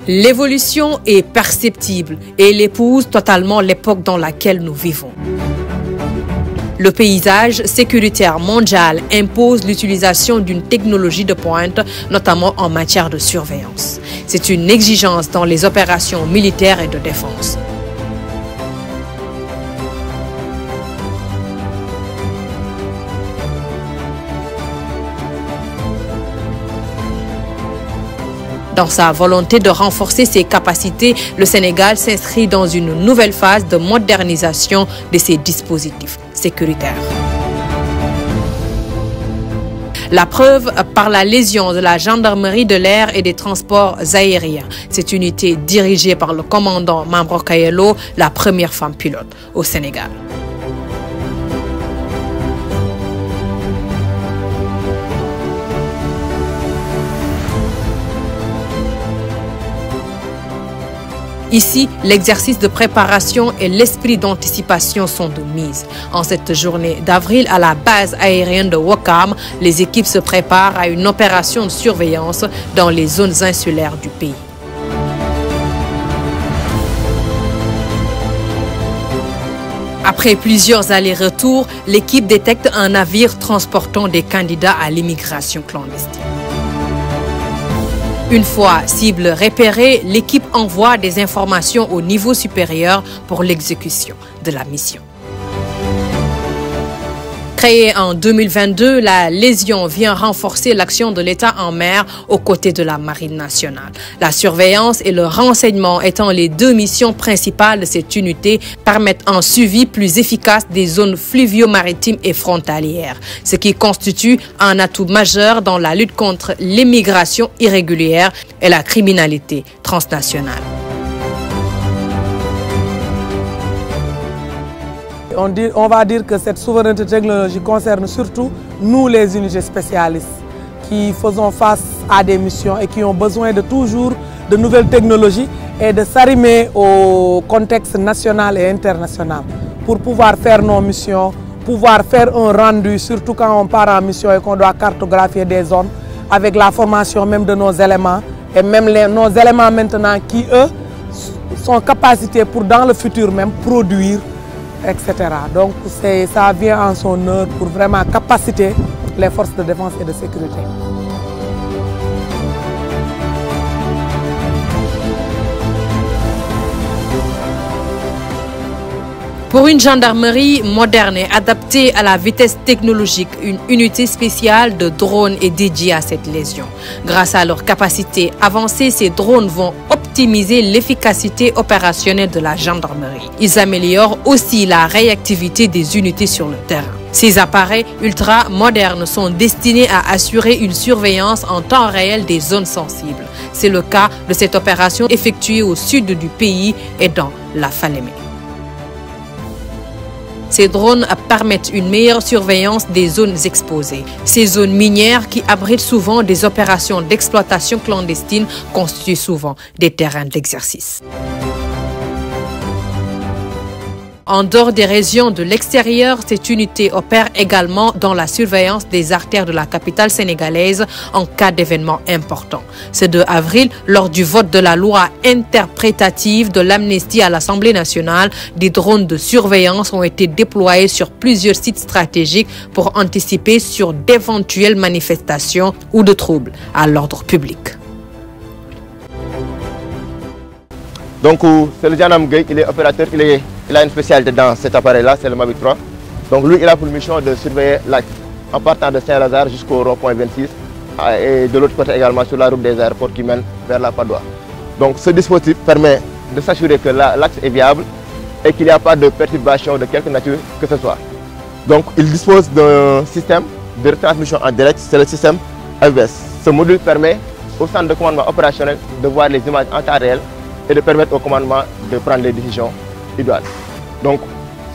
L'évolution est perceptible et elle épouse totalement l'époque dans laquelle nous vivons. Le paysage sécuritaire mondial impose l'utilisation d'une technologie de pointe, notamment en matière de surveillance. C'est une exigence dans les opérations militaires et de défense. Dans sa volonté de renforcer ses capacités, le Sénégal s'inscrit dans une nouvelle phase de modernisation de ses dispositifs sécuritaires. La preuve par la légion de la gendarmerie de l'air et des transports aériens. Cette unité dirigée par le commandant Mambro Kayelo, la première femme pilote au Sénégal. Ici, l'exercice de préparation et l'esprit d'anticipation sont de mise. En cette journée d'avril, à la base aérienne de Ouakam, les équipes se préparent à une opération de surveillance dans les zones insulaires du pays. Après plusieurs allers-retours, l'équipe détecte un navire transportant des candidats à l'immigration clandestine. Une fois cible repérée, l'équipe envoie des informations au niveau supérieur pour l'exécution de la mission. Créée en 2022, la Légion vient renforcer l'action de l'État en mer aux côtés de la Marine nationale. La surveillance et le renseignement étant les deux missions principales de cette unité permettent un suivi plus efficace des zones fluvio-maritimes et frontalières, ce qui constitue un atout majeur dans la lutte contre l'immigration irrégulière et la criminalité transnationale. On va dire que cette souveraineté technologique concerne surtout nous les unités spécialistes qui faisons face à des missions et qui ont besoin de toujours de nouvelles technologies et de s'arrimer au contexte national et international pour pouvoir faire nos missions, pouvoir faire un rendu, surtout quand on part en mission et qu'on doit cartographier des zones avec la formation même de nos éléments et même nos éléments maintenant qui, eux, sont capacités pour dans le futur même produire, etc. Donc ça vient en son heure pour vraiment capaciter les forces de défense et de sécurité. Pour une gendarmerie moderne et adaptée à la vitesse technologique, une unité spéciale de drones est dédiée à cette légion. Grâce à leur capacité avancée, ces drones vont optimiser l'efficacité opérationnelle de la gendarmerie. Ils améliorent aussi la réactivité des unités sur le terrain. Ces appareils ultra modernes sont destinés à assurer une surveillance en temps réel des zones sensibles. C'est le cas de cette opération effectuée au sud du pays et dans la Falémé. Ces drones permettent une meilleure surveillance des zones exposées. Ces zones minières qui abritent souvent des opérations d'exploitation clandestine constituent souvent des terrains d'exercice. En dehors des régions de l'extérieur, cette unité opère également dans la surveillance des artères de la capitale sénégalaise en cas d'événements importants. Ce 2 avril, lors du vote de la loi interprétative de l'amnistie à l'Assemblée nationale, des drones de surveillance ont été déployés sur plusieurs sites stratégiques pour anticiper sur d'éventuelles manifestations ou de troubles à l'ordre public. Donc, c'est le gendarme Gueye, il est opérateur, il a une spécialité dans cet appareil-là, c'est le Mavic 3. Donc, lui, il a pour mission de surveiller l'axe en partant de Saint-Lazare jusqu'au rond-point 26 et de l'autre côté également sur la route des aéroports qui mène vers la Padoue. Donc, ce dispositif permet de s'assurer que l'axe est viable et qu'il n'y a pas de perturbation de quelque nature que ce soit. Donc, il dispose d'un système de retransmission en direct, c'est le système AVS. Ce module permet au centre de commandement opérationnel de voir les images en temps réel et de permettre au commandement de prendre les décisions idoines. Donc,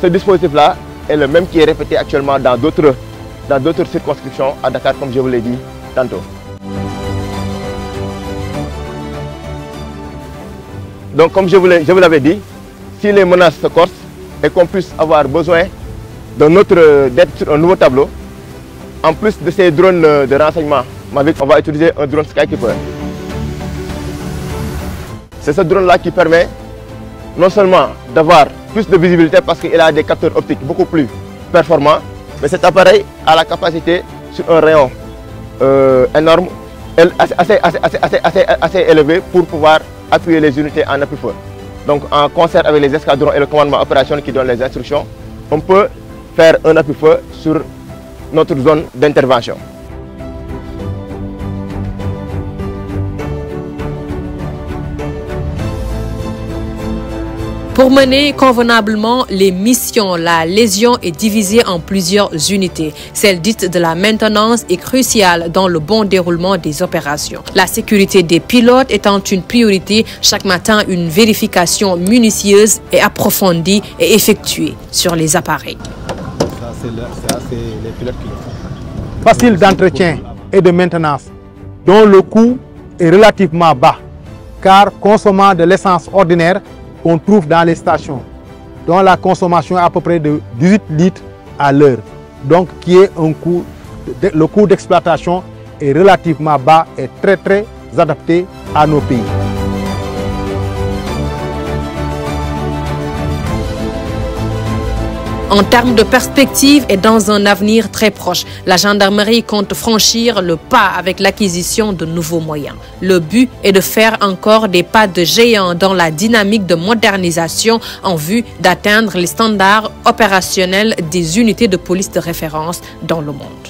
ce dispositif-là est le même qui est répété actuellement dans d'autres circonscriptions à Dakar, comme je vous l'ai dit tantôt. Donc, comme je vous l'avais dit, si les menaces se corsent et qu'on puisse avoir besoin d'être sur un nouveau tableau, en plus de ces drones de renseignement Mavic, on va utiliser un drone Skykeeper. C'est ce drone-là qui permet non seulement d'avoir plus de visibilité parce qu'il a des capteurs optiques beaucoup plus performants, mais cet appareil a la capacité sur un rayon énorme, assez élevé pour pouvoir appuyer les unités en appui-feu. Donc en concert avec les escadrons et le commandement opérationnel qui donne les instructions, on peut faire un appui-feu sur notre zone d'intervention. Pour mener convenablement les missions, la Légion est divisée en plusieurs unités. Celle dite de la maintenance est cruciale dans le bon déroulement des opérations. La sécurité des pilotes étant une priorité, chaque matin, une vérification minutieuse et approfondie est effectuée sur les appareils. Ça, c'est les pilotes qui le font. Facile d'entretien et de maintenance, dont le coût est relativement bas, car consommant de l'essence ordinaire qu'on trouve dans les stations, dont la consommation est à peu près de 18 litres à l'heure, donc qui est un coût, le coût d'exploitation est relativement bas et très adapté à nos pays. En termes de perspective et dans un avenir très proche, la gendarmerie compte franchir le pas avec l'acquisition de nouveaux moyens. Le but est de faire encore des pas de géant dans la dynamique de modernisation en vue d'atteindre les standards opérationnels des unités de police de référence dans le monde.